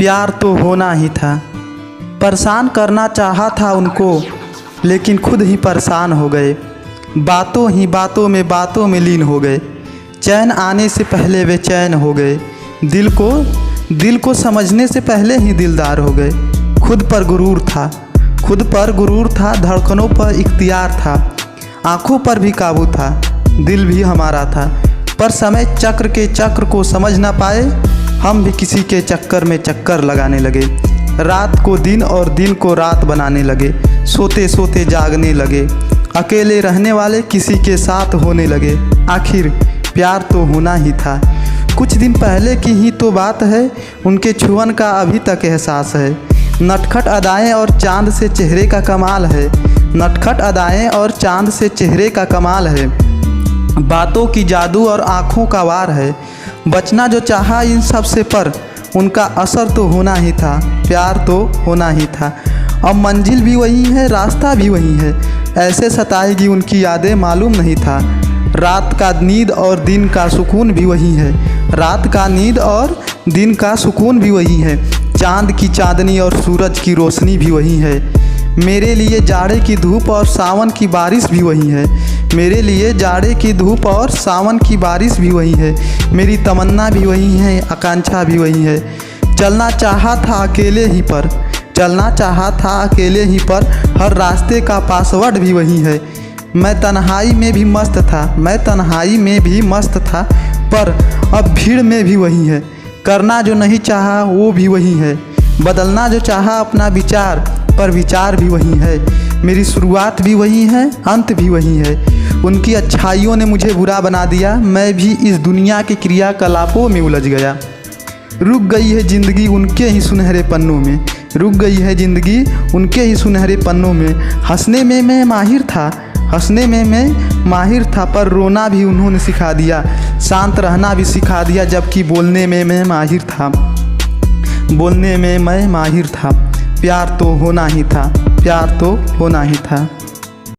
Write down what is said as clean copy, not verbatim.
प्यार तो होना ही था। परेशान करना चाहा था उनको, लेकिन खुद ही परेशान हो गए। बातों ही बातों में लीन हो गए। चैन आने से पहले वे चैन हो गए। दिल को समझने से पहले ही दिलदार हो गए। खुद पर गुरूर था, धड़कनों पर इख्तियार था, आँखों पर भी काबू था, दिल भी हमारा था। पर समय चक्र के चक्र को समझ ना पाए, हम भी किसी के चक्कर में चक्कर लगाने लगे। रात को दिन और दिन को रात बनाने लगे। सोते सोते जागने लगे। अकेले रहने वाले किसी के साथ होने लगे। आखिर प्यार तो होना ही था। कुछ दिन पहले की ही तो बात है, उनके छुअन का अभी तक एहसास है। नटखट अदाएं और चांद से चेहरे का कमाल है। नटखट अदाएं और चांद से चेहरे का कमाल है। बातों की जादू और आँखों का वार है। बचना जो चाहा इन सब से, पर उनका असर तो होना ही था। प्यार तो होना ही था। अब मंजिल भी वही है, रास्ता भी वही है। ऐसे सताएगी उनकी यादें मालूम नहीं था। रात का नींद और दिन का सुकून भी वही है। रात का नींद और दिन का सुकून भी वही है। चांद की चांदनी और सूरज की रोशनी भी वही है। मेरे लिए जाड़े की धूप और सावन की बारिश भी वही है। मेरे लिए जाड़े की धूप और सावन की बारिश भी वही है। मेरी तमन्ना भी वही है, आकांक्षा भी वही है। चलना चाहा था अकेले ही पर हर रास्ते का पासवर्ड भी वही है। मैं तन्हाई में भी मस्त था, पर अब भीड़ में भी वही है। करना जो नहीं चाहा वो भी वही है। बदलना जो चाहा अपना विचार, पर विचार भी वही है। मेरी शुरुआत भी वही है, अंत भी वही है। उनकी अच्छाइयों ने मुझे बुरा बना दिया। मैं भी इस दुनिया के क्रियाकलापों में उलझ गया। रुक गई है ज़िंदगी उनके ही सुनहरे पन्नों में। हंसने में मैं माहिर था, पर रोना भी उन्होंने सिखा दिया। शांत रहना भी सिखा दिया, जबकि बोलने में मैं माहिर था। प्यार तो होना ही था।